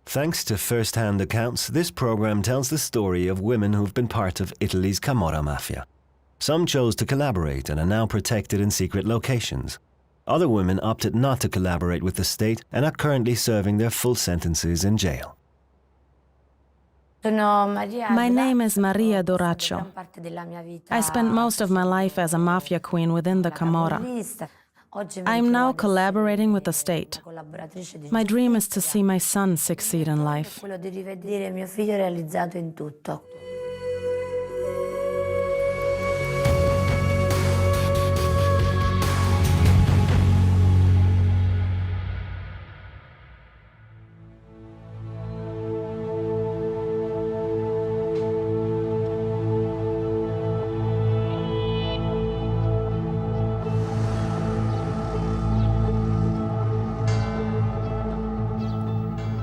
Thanks to first-hand accounts, this program tells the story of women who've been part of Italy's Camorra Mafia. Some chose to collaborate and are now protected in secret locations. Other women opted not to collaborate with the state and are currently serving their full sentences in jail. My name is Maria Duraccio. I spent most of my life as a mafia queen within the Camorra. I am now collaborating with the state. My dream is to see my son succeed in life.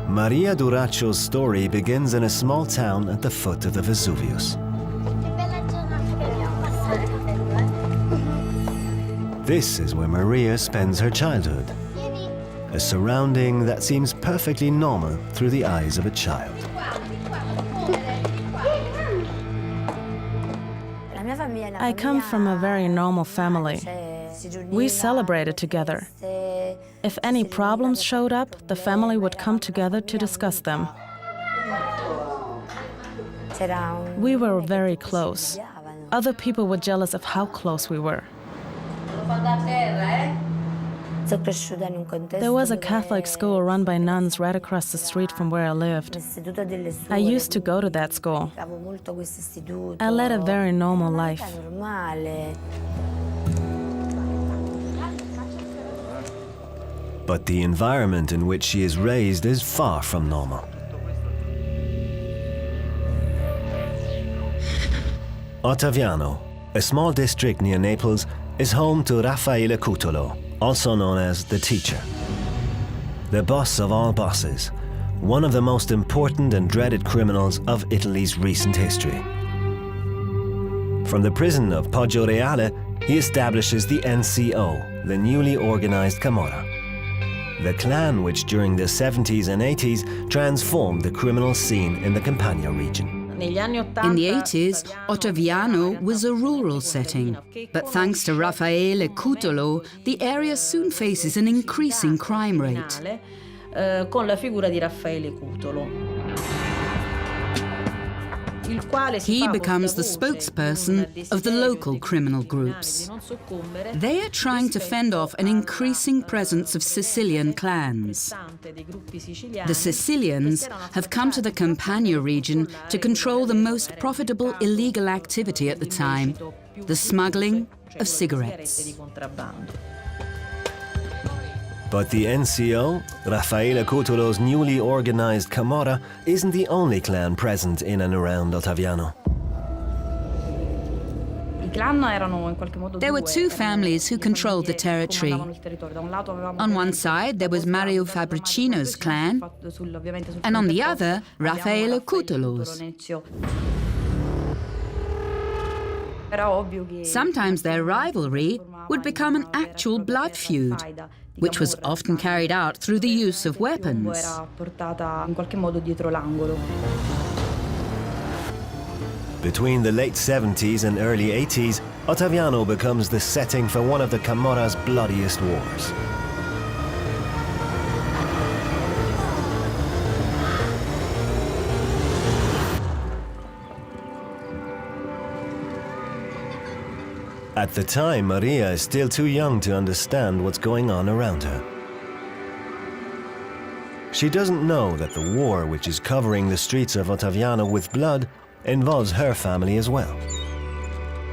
Maria Duraccio's story begins in a small town at the foot of the Vesuvius. This is where Maria spends her childhood, a surrounding that seems perfectly normal through the eyes of a child. I come from a very normal family. We celebrated together. If any problems showed up, the family would come together to discuss them. We were very close. Other people were jealous of how close we were. There was a Catholic school run by nuns right across the street from where I lived. I used to go to that school. I led a very normal life. But the environment in which she is raised is far from normal. Ottaviano, a small district near Naples, is home to Raffele Cutolo, also known as the teacher. The boss of all bosses, one of the most important and dreaded criminals of Italy's recent history. From the prison of Poggioreale, he establishes the NCO, the newly organized Camorra. The clan which during the 70s and 80s transformed the criminal scene in the Campania region. In the 80s, Ottaviano was a rural setting, but thanks to Raffele Cutolo, the area soon faces an increasing crime rate. He becomes the spokesperson of the local criminal groups. They are trying to fend off an increasing presence of Sicilian clans. The Sicilians have come to the Campania region to control the most profitable illegal activity at the time, the smuggling of cigarettes. But the NCO, Raffele Cutolo's newly organized Camorra, isn't the only clan present in and around Ottaviano. There were two families who controlled the territory. On one side, there was Mario Fabbrocino's clan, and on the other, Raffele Cutolo's. Sometimes their rivalry would become an actual blood feud, which was often carried out through the use of weapons. Between the late 70s and early 80s, Ottaviano becomes the setting for one of the Camorra's bloodiest wars. At the time, Maria is still too young to understand what's going on around her. She doesn't know that the war which is covering the streets of Ottaviano with blood involves her family as well.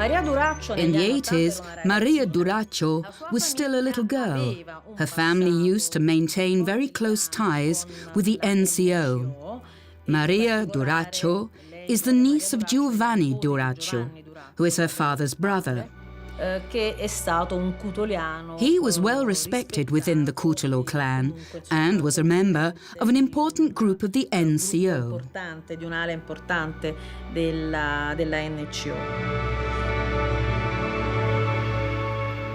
In the 80s, Maria Duraccio was still a little girl. Her family used to maintain very close ties with the NCO. Maria Duraccio is the niece of Giovanni Durracio, who is her father's brother. He was well respected within the Cutolo clan and was a member of an important group of the NCO.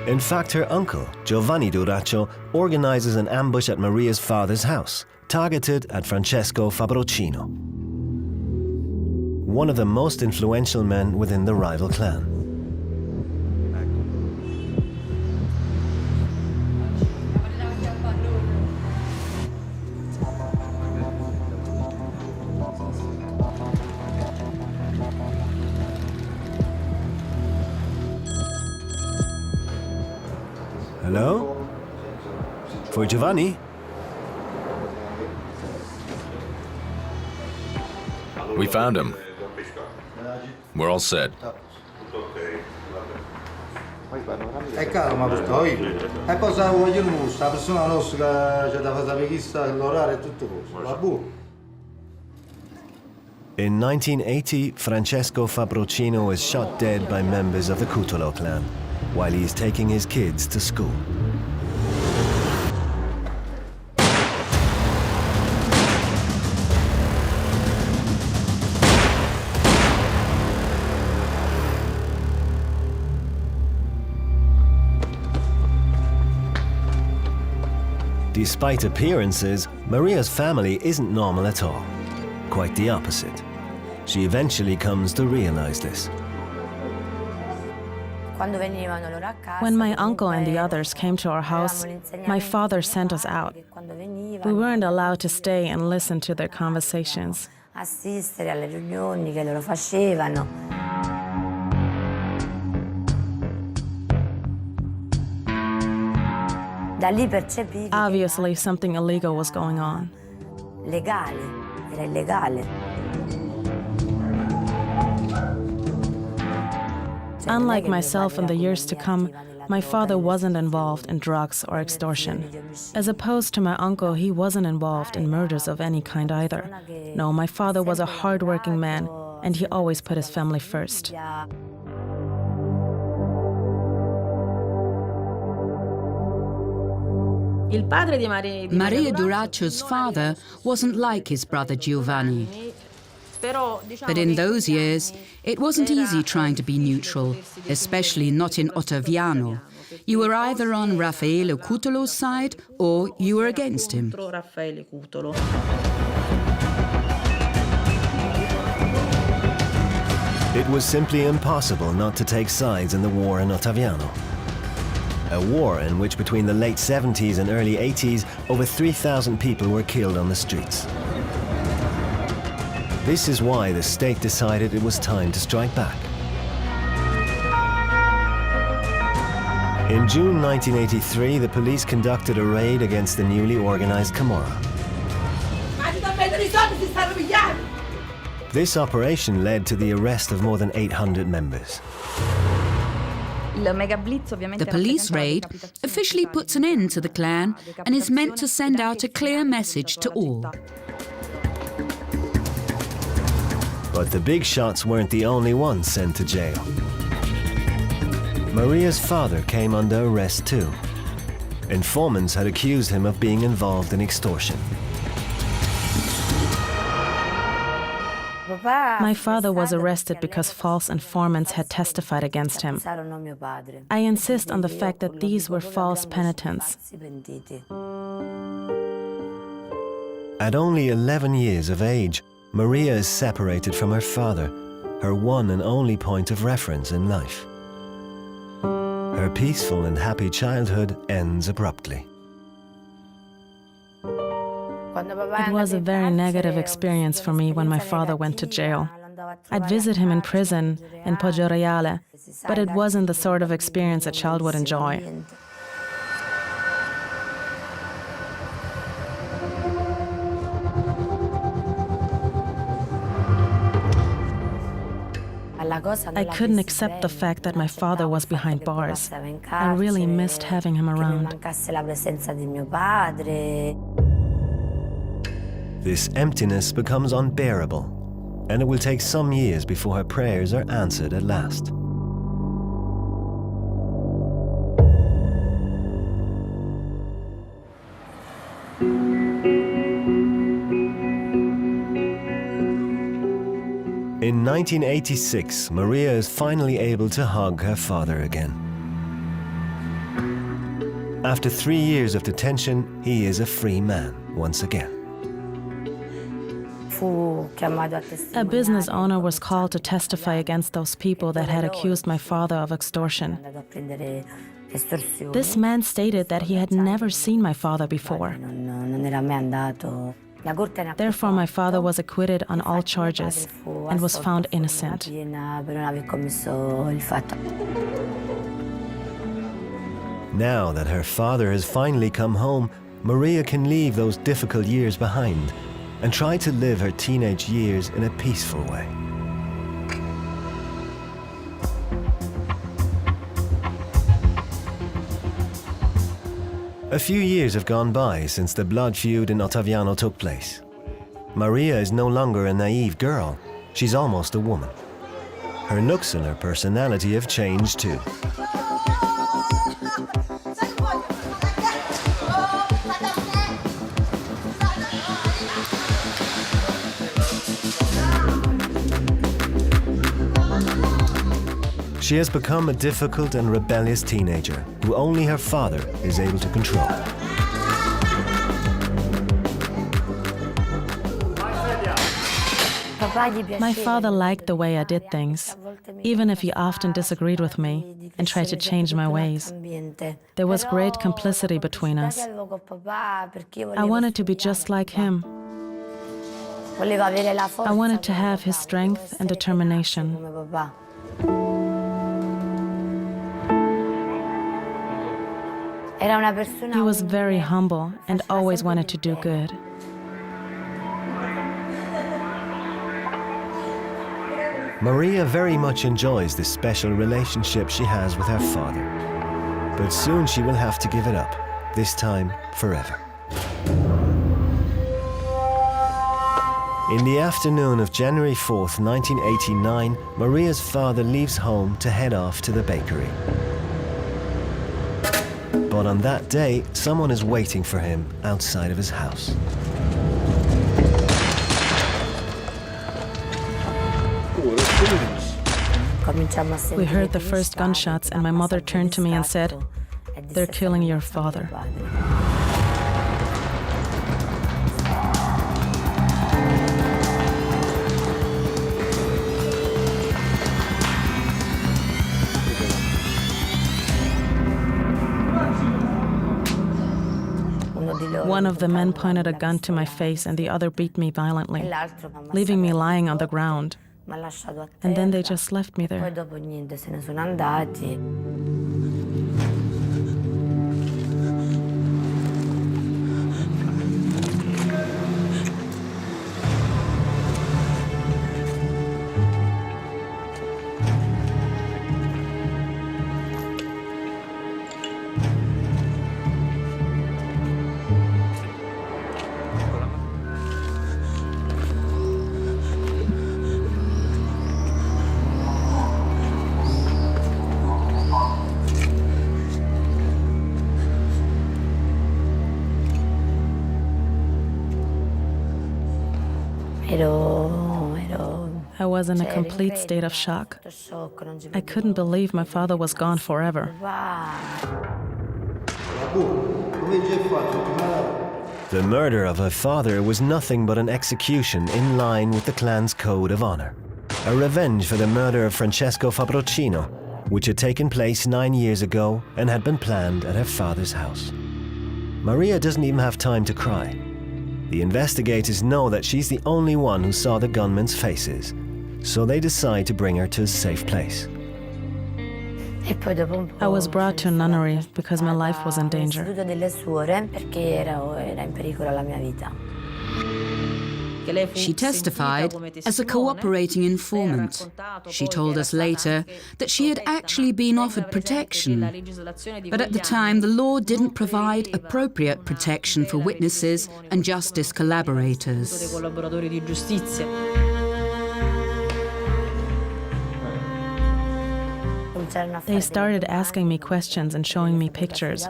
In fact, her uncle, Giovanni Duraccio, organizes an ambush at Maria's father's house, targeted at Francesco Fabbrocino, one of the most influential men within the rival clan. Hello? For Giovanni? We found him. We're all set. Calma, poi. E poi sa voglio la persona nostra c'è da fare sapere chi sta l'orario e tutto questo. Va buono. In 1980, Francesco Fabbrocino is shot dead by members of the Cutolo clan while he is taking his kids to school. Despite appearances, Maria's family isn't normal at all. Quite the opposite. She eventually comes to realize this. When my uncle and the others came to our house, my father sent us out. We weren't allowed to stay and listen to their conversations. Obviously, something illegal was going on. Unlike myself in the years to come, my father wasn't involved in drugs or extortion. As opposed to my uncle, he wasn't involved in murders of any kind either. No, my father was a hard-working man, and he always put his family first. Maria Duraccio's father wasn't like his brother Giovanni. But in those years, it wasn't easy trying to be neutral, especially not in Ottaviano. You were either on Raffele Cutolo's side or you were against him. It was simply impossible not to take sides in the war in Ottaviano. A war in which between the late 70s and early 80s, over 3,000 people were killed on the streets. This is why the state decided it was time to strike back. In June 1983, the police conducted a raid against the newly organized Camorra. This operation led to the arrest of more than 800 members. The police raid officially puts an end to the clan and is meant to send out a clear message to all. But the big shots weren't the only ones sent to jail. Maria's father came under arrest too. Informants had accused him of being involved in extortion. My father was arrested because false informants had testified against him. I insist on the fact that these were false penitents. At only 11 years of age, Maria is separated from her father, her one and only point of reference in life. Her peaceful and happy childhood ends abruptly. It was a very negative experience for me when my father went to jail. I'd visit him in prison in Poggioreale, but it wasn't the sort of experience a child would enjoy. I couldn't accept the fact that my father was behind bars. I really missed having him around. This emptiness becomes unbearable, and it will take some years before her prayers are answered at last. In 1986, Maria is finally able to hug her father again. After 3 years of detention, he is a free man once again. A business owner was called to testify against those people that had accused my father of extortion. This man stated that he had never seen my father before. Therefore, my father was acquitted on all charges and was found innocent. Now that her father has finally come home, Maria can leave those difficult years behind and try to live her teenage years in a peaceful way. A few years have gone by since the blood feud in Ottaviano took place. Maria is no longer a naive girl, she's almost a woman. Her looks and her personality have changed too. She has become a difficult and rebellious teenager who only her father is able to control. My father liked the way I did things, even if he often disagreed with me and tried to change my ways. There was great complicity between us. I wanted to be just like him. I wanted to have his strength and determination. He was very humble and always wanted to do good. Maria very much enjoys this special relationship she has with her father. But soon she will have to give it up, this time forever. In the afternoon of January 4th, 1989, Maria's father leaves home to head off to the bakery. But on that day, someone is waiting for him outside of his house. We heard the first gunshots and my mother turned to me and said, "They're killing your father." One of the men pointed a gun to my face and the other beat me violently, leaving me lying on the ground. And then they just left me there. I was in a complete state of shock. I couldn't believe my father was gone forever. The murder of her father was nothing but an execution in line with the clan's code of honor. A revenge for the murder of Francesco Fabbrocino, which had taken place 9 years ago and had been planned at her father's house. Maria doesn't even have time to cry. The investigators know that she's the only one who saw the gunmen's faces, so they decide to bring her to a safe place. I was brought to a nunnery because my life was in danger. She testified as a cooperating informant. She told us later that she had actually been offered protection, but at the time the law didn't provide appropriate protection for witnesses and justice collaborators. They started asking me questions and showing me pictures.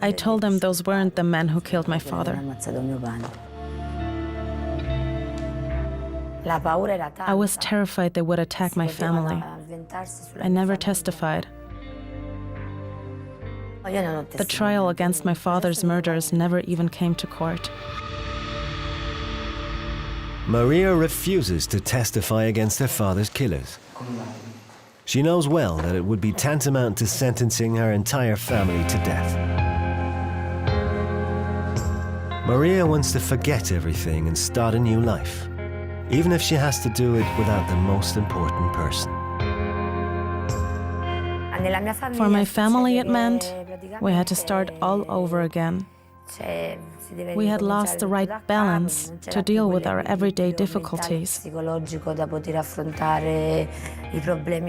I told them those weren't the men who killed my father. I was terrified they would attack my family. I never testified. The trial against my father's murderers never even came to court. Maria refuses to testify against her father's killers. She knows well that it would be tantamount to sentencing her entire family to death. Maria wants to forget everything and start a new life, even if she has to do it without the most important person. For my family, it meant we had to start all over again. We had lost the right balance to deal with our everyday difficulties.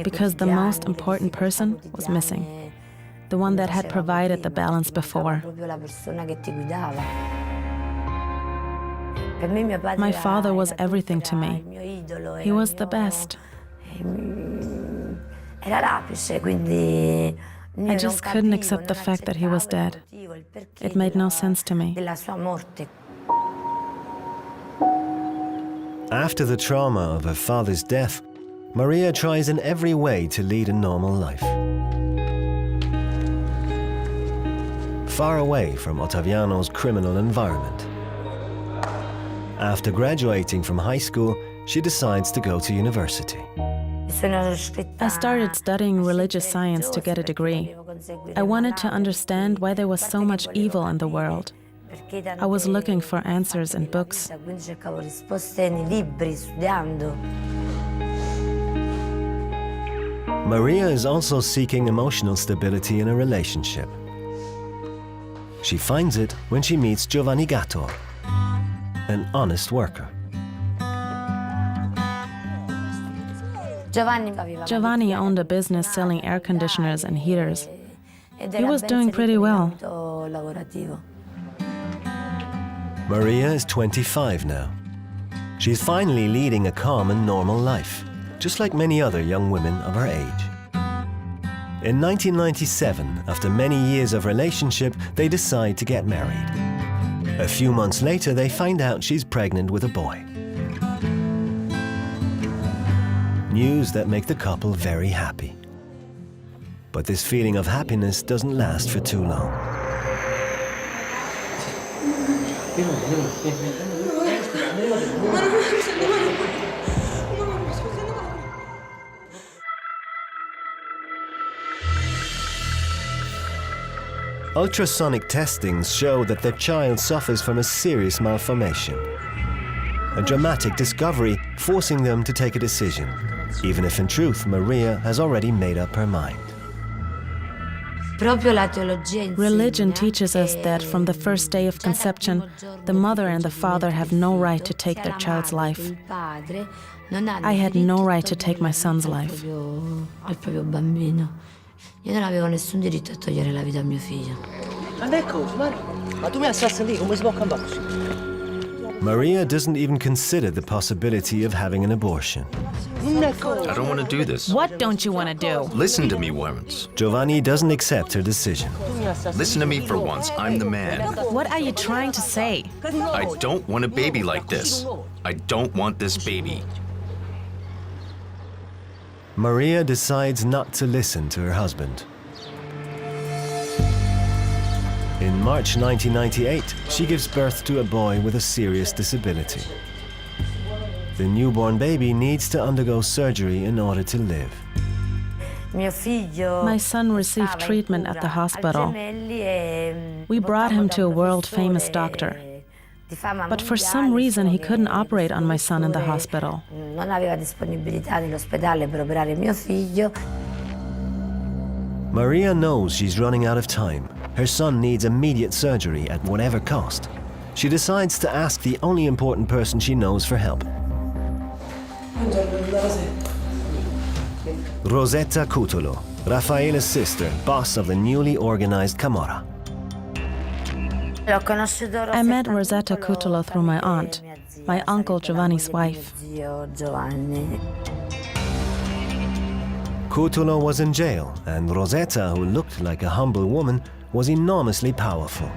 Because the most important person was missing, the one that had provided the balance before. My father was everything to me. He was the best. I just couldn't accept the fact that he was dead. It made no sense to me. After the trauma of her father's death, Maria tries in every way to lead a normal life. Far away from Ottaviano's criminal environment. After graduating from high school, she decides to go to university. I started studying religious science to get a degree. I wanted to understand why there was so much evil in the world. I was looking for answers in books. Maria is also seeking emotional stability in a relationship. She finds it when she meets Giovanni Gattor, an honest worker. Giovanni owned a business selling air conditioners and heaters. He was doing pretty well. Maria is 25 now. She's finally leading a calm and normal life, just like many other young women of her age. In 1997, after many years of relationship, they decide to get married. A few months later, they find out she's pregnant with a boy. News that make the couple very happy. But this feeling of happiness doesn't last for too long. Ultrasonic testings show that their child suffers from a serious malformation. A dramatic discovery forcing them to take a decision, even if in truth Maria has already made up her mind. Religion teaches us that from the first day of conception, the mother and the father have no right to take their child's life. I had no right to take my son's life. Io non avevo nessun diritto a togliere la vita a mio figlio. Ma tu mi assassi lì, come si può cambiare così? Maria doesn't even consider the possibility of having an abortion. I don't want to do this. What don't you want to do? Listen to me once. Giovanni doesn't accept her decision. Listen to me for once. I'm the man. What are you trying to say? I don't want a baby like this. I don't want this baby. Maria decides not to listen to her husband. In March 1998, she gives birth to a boy with a serious disability. The newborn baby needs to undergo surgery in order to live. My son received treatment at the hospital. We brought him to a world-famous doctor. But for some reason, he couldn't operate on my son in the hospital. Maria knows she's running out of time. Her son needs immediate surgery at whatever cost. She decides to ask the only important person she knows for help. Rosetta Cutolo, Raffele's sister, boss of the newly organized Camorra. I met Rosetta Cutolo through my aunt, my uncle Giovanni's wife. Cutolo was in jail, and Rosetta, who looked like a humble woman, was enormously powerful.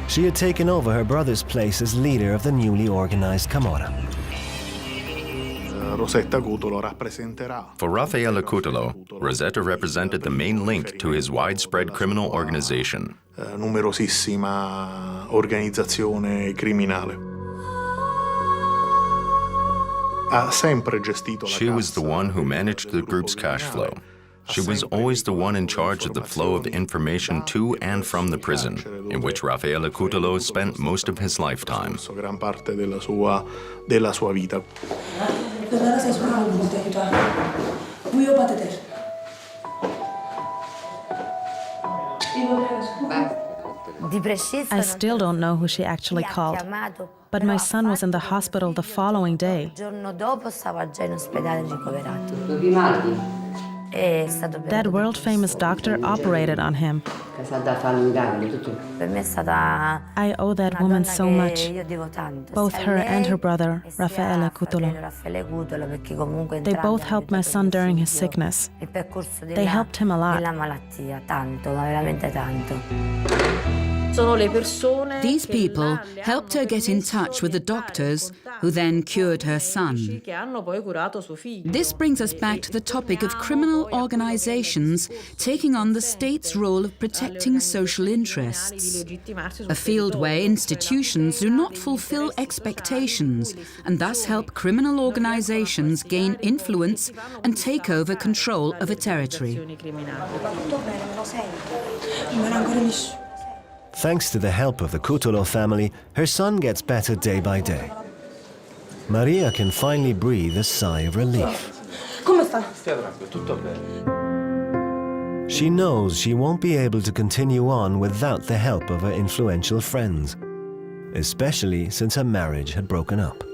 She had taken over her brother's place as leader of the newly organized Camorra. Rosetta Cutolo rappresenterà. For Raffele Cutolo, Rosetta represented the main link to his widespread criminal organization. Numerosissima organizzazione criminale. Ha sempre gestito la She was cassa the one who managed the group's cash flow. She was always the one in charge of the flow of information to and from the prison, in which Raffele Cutolo spent most of his lifetime. Gran parte della sua vita. I still don't know who she actually called, but my son was in the hospital the following day. That world-famous doctor operated on him. I owe that woman so much, both her and her brother, Raffele Cutolo. They both helped my son during his sickness. They helped him a lot. These people helped her get in touch with the doctors who then cured her son. This brings us back to the topic of criminal organizations taking on the state's role of protecting social interests, a field where institutions do not fulfill expectations and thus help criminal organizations gain influence and take over control of a territory. Thanks to the help of the Cutolo family, her son gets better day by day. Maria can finally breathe a sigh of relief. She knows she won't be able to continue on without the help of her influential friends, especially since her marriage had broken up.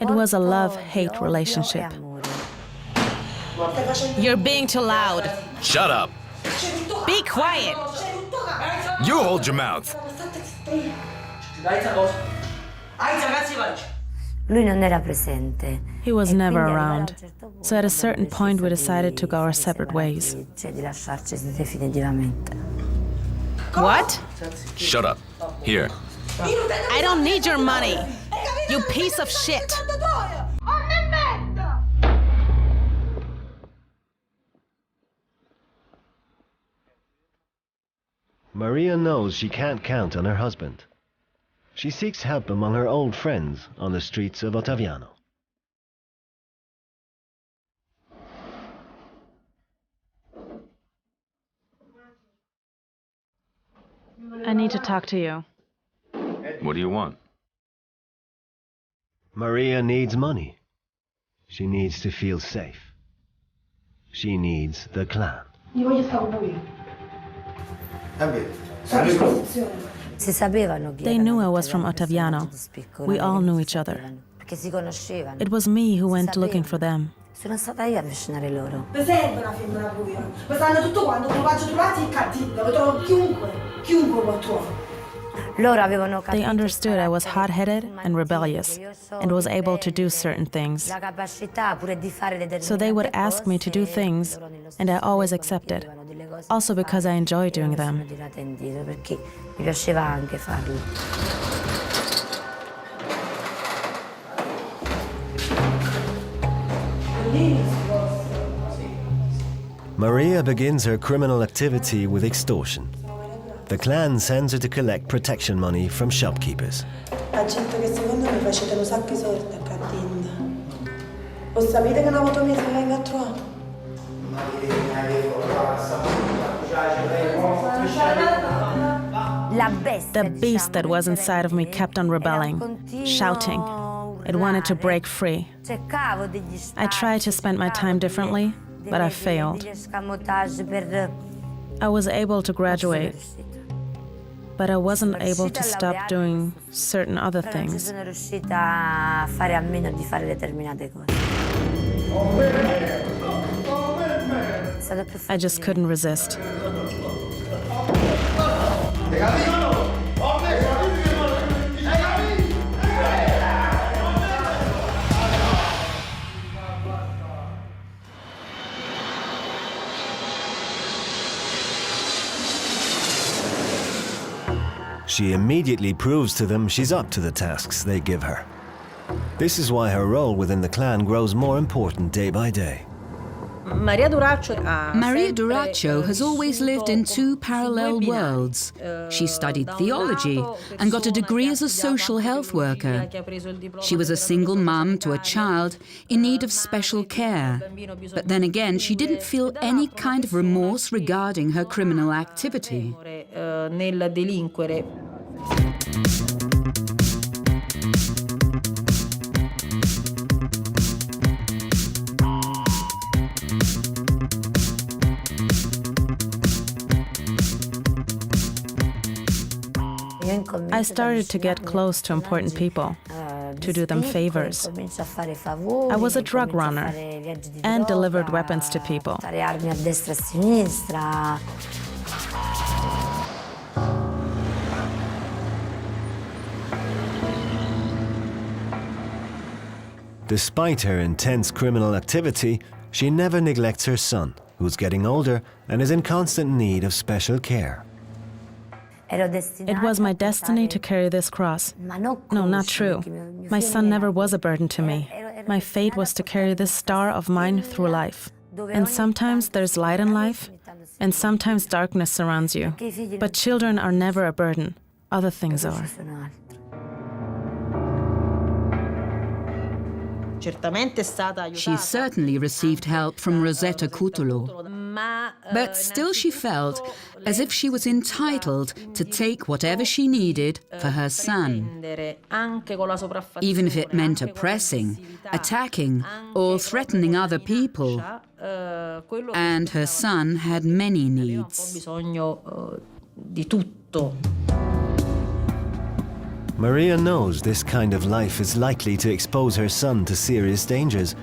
It was a love-hate relationship. You're being too loud. Shut up! Be quiet! You hold your mouth! He was never around, so at a certain point we decided to go our separate ways. What? Shut up. Here. I don't need your money, you piece of shit! Maria knows she can't count on her husband. She seeks help among her old friends on the streets of Ottaviano. I need to talk to you. What do you want? Maria needs money. She needs to feel safe. She needs the clan. They knew I was from Ottaviano. We all knew each other. It was me who went looking for them. They understood I was hot-headed and rebellious and was able to do certain things. So they would ask me to do things, and I always accepted, also because I enjoy doing them. Maria begins her criminal activity with extortion. The clan sends her to collect protection money from shopkeepers. Accetto che secondo me facete un sacco di sorti a Cattinda. O sapete che una moto mia si venga a trovare? The beast that was inside of me kept on rebelling, shouting. It wanted to break free. I tried to spend my time differently, but I failed. I was able to graduate, but I wasn't able to stop doing certain other things. I just couldn't resist. She immediately proves to them she's up to the tasks they give her. This is why her role within the clan grows more important day by day. Maria Duraccio has always lived in two parallel worlds. She studied theology and got a degree as a social health worker. She was a single mum to a child in need of special care. But then again, she didn't feel any kind of remorse regarding her criminal activity. I started to get close to important people, to do them favors. I was a drug runner and delivered weapons to people. Despite her intense criminal activity, she never neglects her son, who's getting older and is in constant need of special care. It was my destiny to carry this cross. No, not true. My son never was a burden to me. My fate was to carry this star of mine through life. And sometimes there's light in life, and sometimes darkness surrounds you. But children are never a burden. Other things are. She certainly received help from Rosetta Cutolo, but still she felt as if she was entitled to take whatever she needed for her son, even if it meant oppressing, attacking, or threatening other people. And her son had many needs. Maria knows this kind of life is likely to expose her son to serious dangers,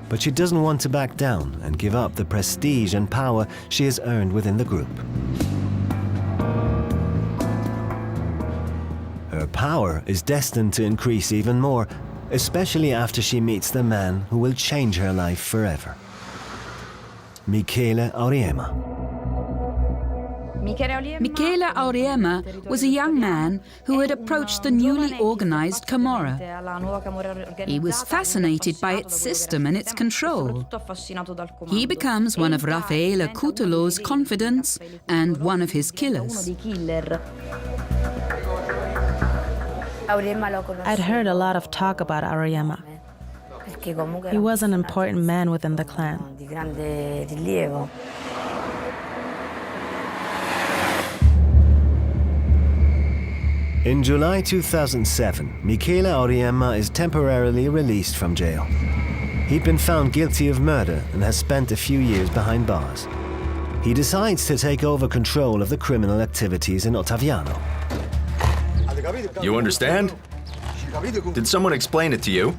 but she doesn't want to back down and give up the prestige and power she has earned within the group. Her power is destined to increase even more, especially after she meets the man who will change her life forever. Michele Auriemma. Michele Auriemma was a young man who had approached the newly organized Camorra. He was fascinated by its system and its control. He becomes one of Raffele Cutolo's confidants and one of his killers. I'd heard a lot of talk about Auriemma. He was an important man within the clan. In July 2007, Michele Auriemma is temporarily released from jail. He'd been found guilty of murder and has spent a few years behind bars. He decides to take over control of the criminal activities in Ottaviano. You understand? Did someone explain it to you?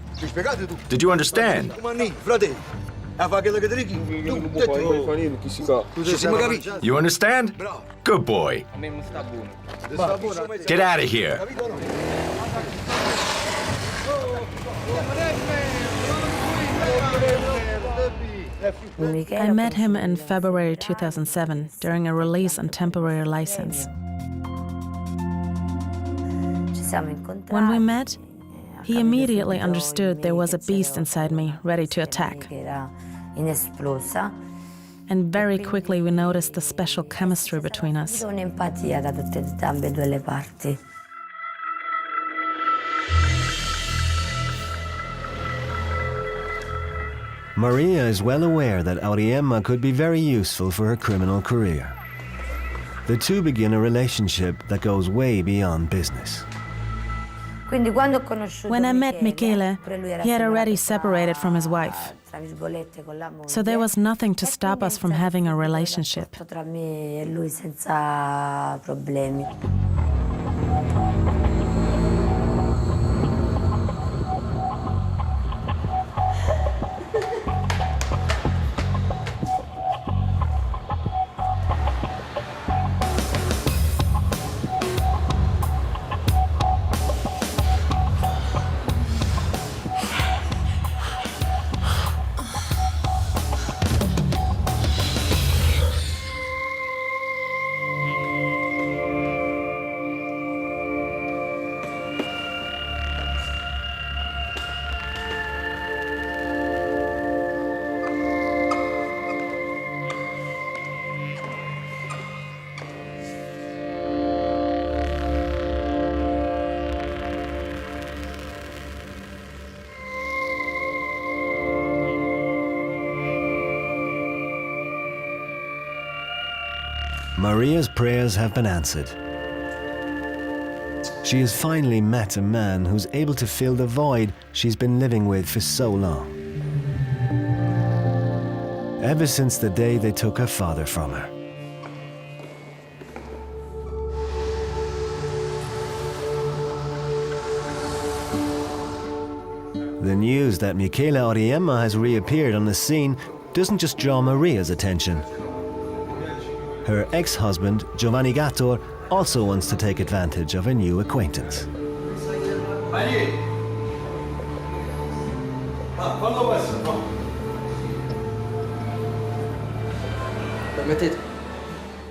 Did you understand? You understand? Good boy. Get out of here. I met him in February 2007 during a release on temporary license. When we met, he immediately understood there was a beast inside me ready to attack. And very quickly we noticed the special chemistry between us. Maria is well aware that Auriemma could be very useful for her criminal career. The two begin a relationship that goes way beyond business. When I met Michele, he had already separated from his wife. So there was nothing to stop us from having a relationship. Maria's prayers have been answered. She has finally met a man who's able to fill the void she's been living with for so long. Ever since the day they took her father from her. The news that Michela Auriemma has reappeared on the scene doesn't just draw Maria's attention. Her ex-husband, Giovanni Gattor, also wants to take advantage of a new acquaintance.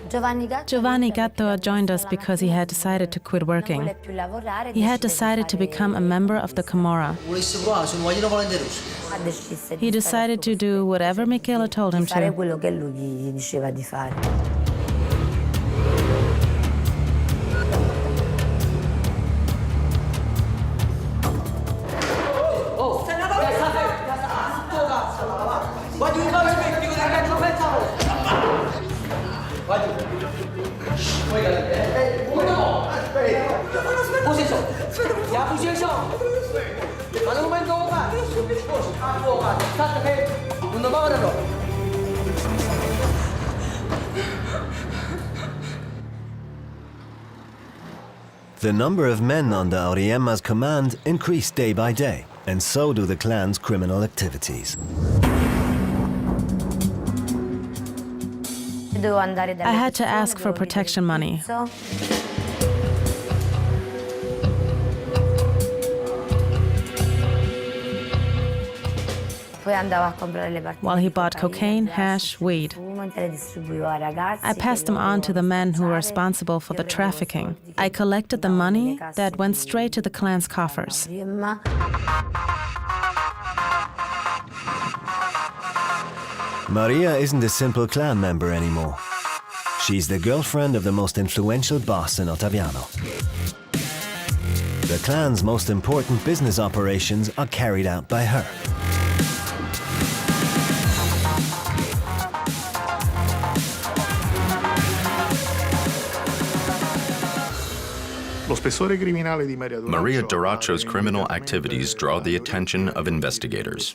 Giovanni Gattor joined us because he had decided to quit working. He had decided to become a member of the Camorra. He decided to do whatever Michela told him to. The number of men under Auriemma's command increased day by day, and so do the clan's criminal activities. I had to ask for protection money. While he bought cocaine, hash, weed. I passed them on to the men who were responsible for the trafficking. I collected the money that went straight to the clan's coffers. Maria isn't a simple clan member anymore. She's the girlfriend of the most influential boss in Ottaviano. The clan's most important business operations are carried out by her. Maria Duraccio's criminal activities draw the attention of investigators.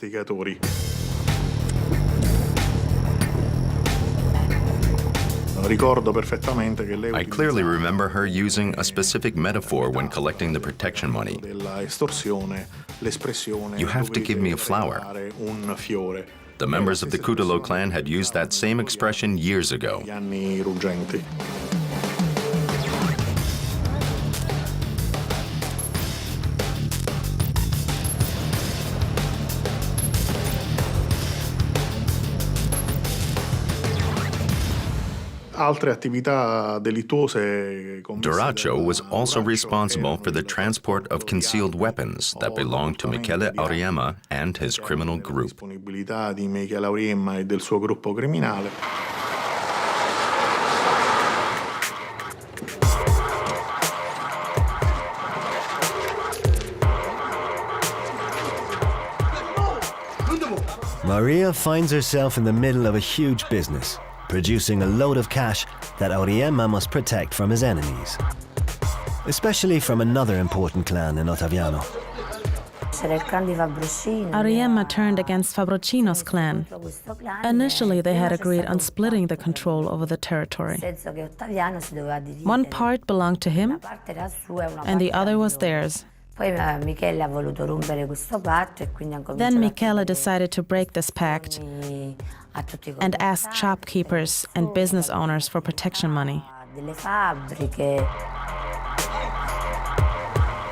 I clearly remember her using a specific metaphor when collecting the protection money. You have to give me a flower. The members of the Cutolo clan had used that same expression years ago. Durracio was also responsible for the transport of concealed weapons that belonged to Michele Auriemma and his criminal group. Maria finds herself in the middle of a huge business, producing a load of cash that Auriemma must protect from his enemies, especially from another important clan in Ottaviano. Auriemma turned against Fabbrocino's clan. Initially, they had agreed on splitting the control over the territory. One part belonged to him, and the other was theirs. Then Michele decided to break this pact and asked shopkeepers and business owners for protection money.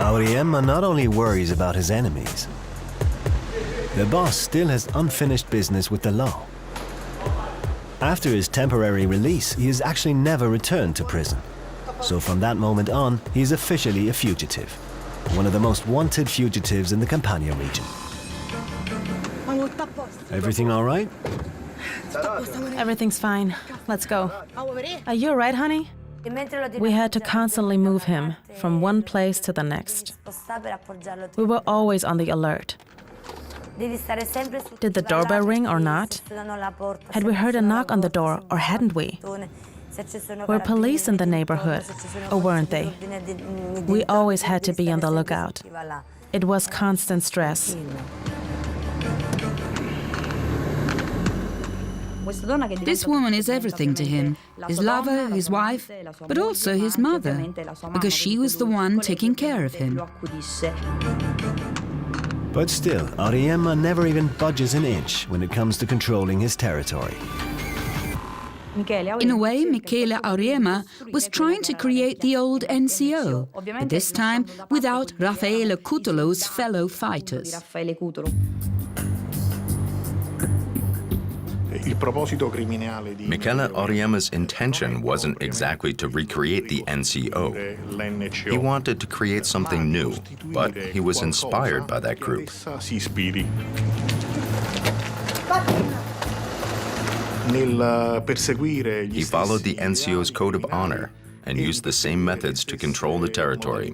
Auriemma not only worries about his enemies, the boss still has unfinished business with the law. After his temporary release, he has actually never returned to prison. So from that moment on, he is officially a fugitive, one of the most wanted fugitives in the Campania region. Everything all right? Everything's fine. Let's go. Are you all right, honey? We had to constantly move him from one place to the next. We were always on the alert. Did the doorbell ring or not? Had we heard a knock on the door or hadn't we? Were police in the neighborhood, or weren't they? We always had to be on the lookout. It was constant stress. This woman is everything to him, his lover, his wife, but also his mother, because she was the one taking care of him. But still, Auriemma never even budges an inch when it comes to controlling his territory. In a way, Michele Auriemma was trying to create the old NCO, but this time without Raffele Cutolo's fellow fighters. Michele Auriemma's intention wasn't exactly to recreate the NCO. He wanted to create something new, but he was inspired by that group. He followed the NCO's code of honor and used the same methods to control the territory.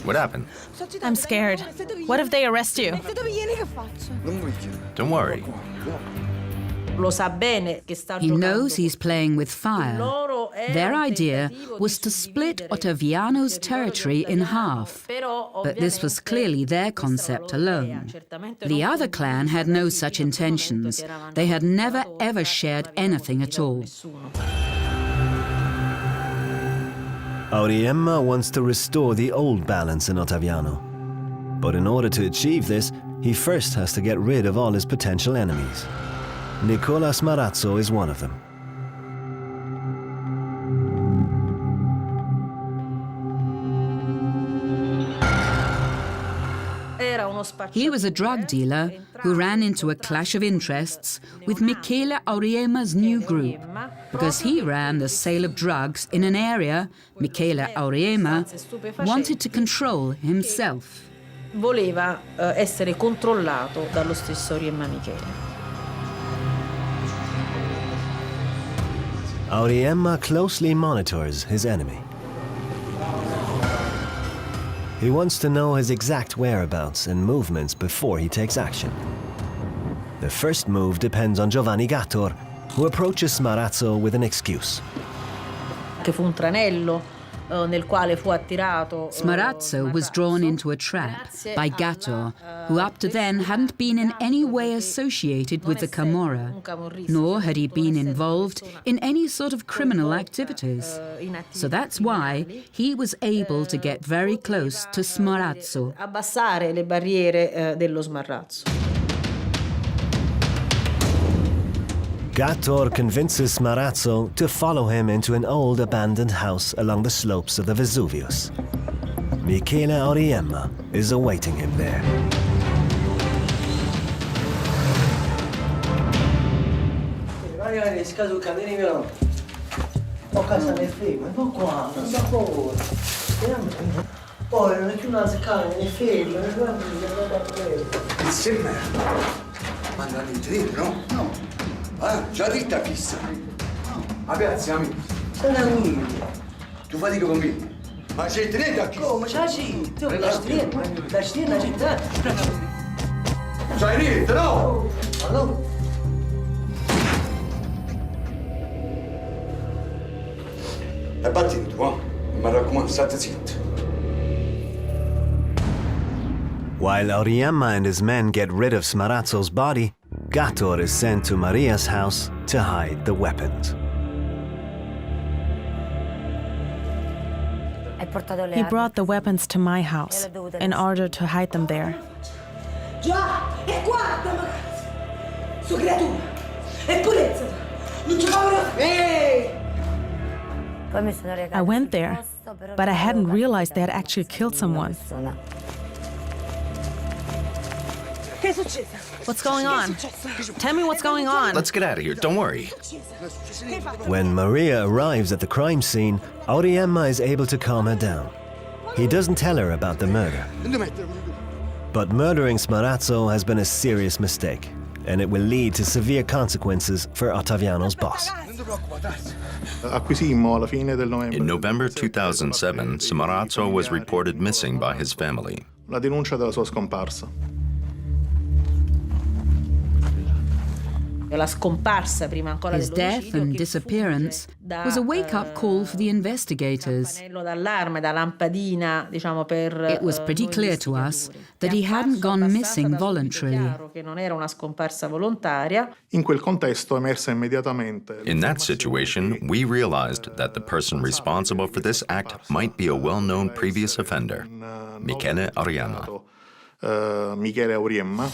What happened? I'm scared. What if they arrest you? Don't worry. He knows he's playing with fire. Their idea was to split Ottaviano's territory in half, but this was clearly their concept alone. The other clan had no such intentions. They had never ever shared anything at all. Auriemma wants to restore the old balance in Ottaviano. But in order to achieve this, he first has to get rid of all his potential enemies. Nicola Smarazzo is one of them. He was a drug dealer who ran into a clash of interests with Michele Auriemma's new group, because he ran the sale of drugs in an area Michele Auriemma wanted to control himself. Voleva essere controllato dallo stesso Auriemma Michele. Auriemma closely monitors his enemy. He wants to know his exact whereabouts and movements before he takes action. The first move depends on Giovanni Gattor, who approaches Smarazzo with an excuse. Che fu un tranello nel quale fu attirato. Smarazzo was drawn into a trap by Gattor, who up to then hadn't been in any way associated with the Camorra, nor had he been involved in any sort of criminal activities. So that's why he was able to get very close to Smarazzo. Abbassare le barriere dello Smarazzo. Gattor convinces Smarazzo to follow him into an old abandoned house along the slopes of the Vesuvius. Michele Auriemma is awaiting him there. Poi non è più una scala, è fermo, Insieme? Mandano in giro, no? No. Ah, già dita fissa. Ma piazziamo. Sei tranquillo. Tu fatica con me. Ma c'è treta qui. Come c'è ci? Tu la stretta, la città. C'hai niente, no? Allora. E battimi tu, mi raccomando, state zitti. While Auriemma and his men get rid of Smarazzo's body, Gattor is sent to Maria's house to hide the weapons. He brought the weapons to my house in order to hide them there. Già, e guarda, ragazzi! Su creatura! E purezza! Non ci I went there, but I hadn't realized they had actually killed someone. What's going on? Tell me what's going on. Let's get out of here, don't worry. When Maria arrives at the crime scene, Auriemma is able to calm her down. He doesn't tell her about the murder. But murdering Smarazzo has been a serious mistake, and it will lead to severe consequences for Ottaviano's boss. In November 2007, Smarazzo was reported missing by his family. La denuncia della sua scomparsa. His death and disappearance was a wake-up call for the investigators. It was pretty clear to us that he hadn't gone missing voluntarily. In quel contesto emerse immediatamente. In that situation, we realized that the person responsible for this act might be a well-known previous offender, Michele Auriemma. Michele Auriemma.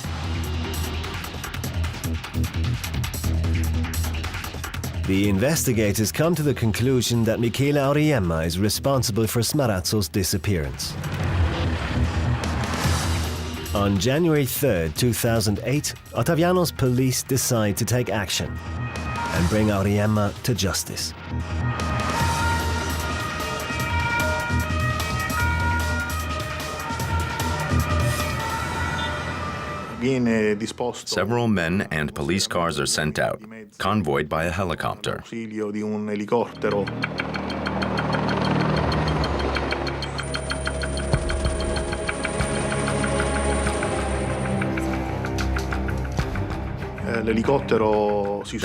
The investigators come to the conclusion that Michele Auriemma is responsible for Smarazzo's disappearance. On January 3, 2008, Ottaviano's police decide to take action and bring Auriemma to justice. Several men and police cars are sent out, convoyed by a helicopter. The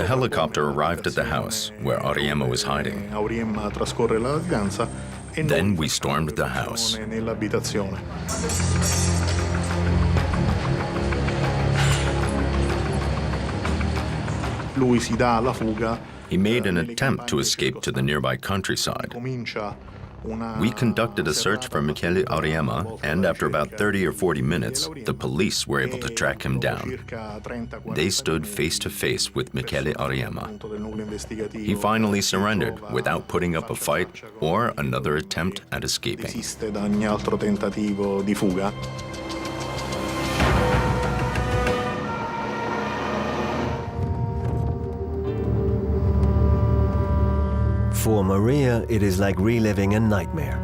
helicopter arrived at the house where Auriemma was hiding. Then we stormed the house. He made an attempt to escape to the nearby countryside. We conducted a search for Michele Auriemma, and after about 30 or 40 minutes, the police were able to track him down. They stood face to face with Michele Auriemma. He finally surrendered without putting up a fight or another attempt at escaping. For Maria, it is like reliving a nightmare.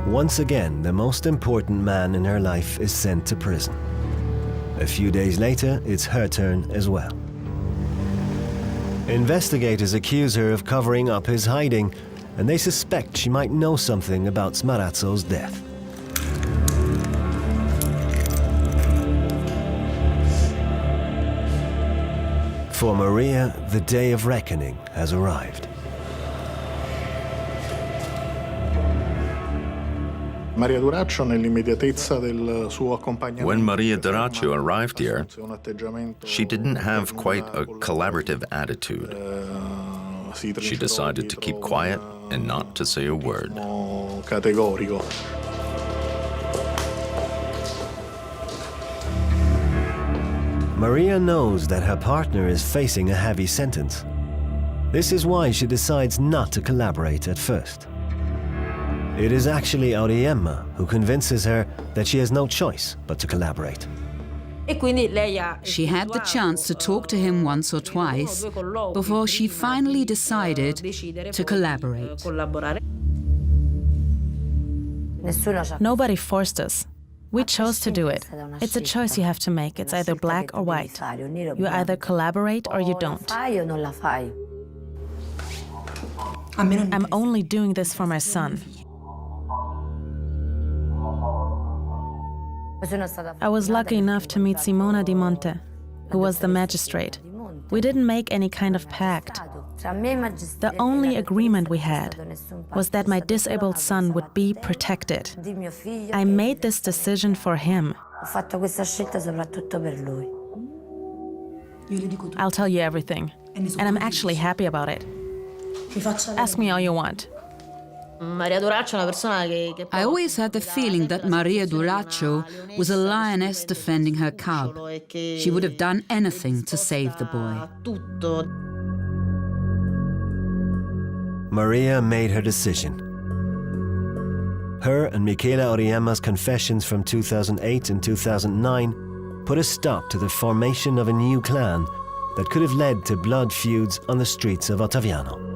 Once again, the most important man in her life is sent to prison. A few days later, it's her turn as well. Investigators accuse her of covering up his hiding, and they suspect she might know something about Smarazzo's death. For Maria, the day of reckoning has arrived. Maria Duraccio, nell'immediatezza del suo accompagnamento. When Maria Duraccio arrived here, she didn't have quite a collaborative attitude. She decided to keep quiet and not to say a word. Categorico. Maria knows that her partner is facing a heavy sentence. This is why she decides not to collaborate at first. It is actually Auriemma who convinces her that she has no choice but to collaborate. She had the chance to talk to him once or twice before she finally decided to collaborate. Nobody forced us. We chose to do it. It's a choice you have to make. It's either black or white. You either collaborate or you don't. I'm only doing this for my son. I was lucky enough to meet Simona Di Monte, who was the magistrate. We didn't make any kind of pact. The only agreement we had was that my disabled son would be protected. I made this decision for him. I'll tell you everything, and I'm actually happy about it. Ask me all you want. I always had the feeling that Maria Duraccio was a lioness defending her cub. She would have done anything to save the boy. Maria made her decision. Her and Michele Auriemma's confessions from 2008 and 2009 put a stop to the formation of a new clan that could have led to blood feuds on the streets of Ottaviano.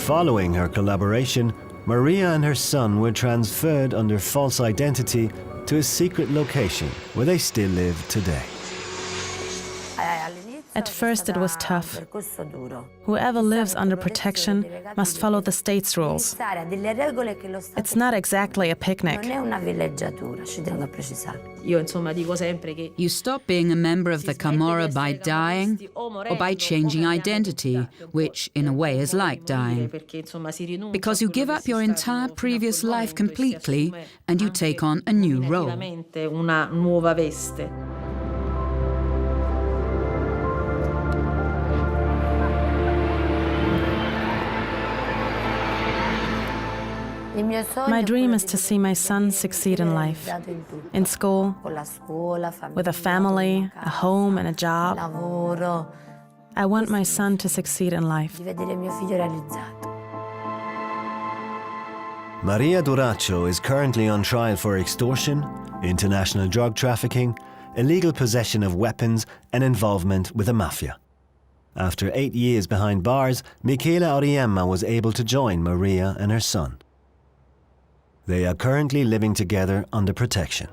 Following her collaboration, Maria and her son were transferred under false identity to a secret location where they still live today. At first it was tough. Whoever lives under protection must follow the state's rules. It's not exactly a picnic. You stop being a member of the Camorra by dying or by changing identity, which in a way is like dying. Because you give up your entire previous life completely and you take on a new role. My dream is to see my son succeed in life, in school, with a family, a home and a job. I want my son to succeed in life. Maria Duraccio is currently on trial for extortion, international drug trafficking, illegal possession of weapons and involvement with the Mafia. After 8 years behind bars, Michele Auriemma was able to join Maria and her son. They are currently living together under protection.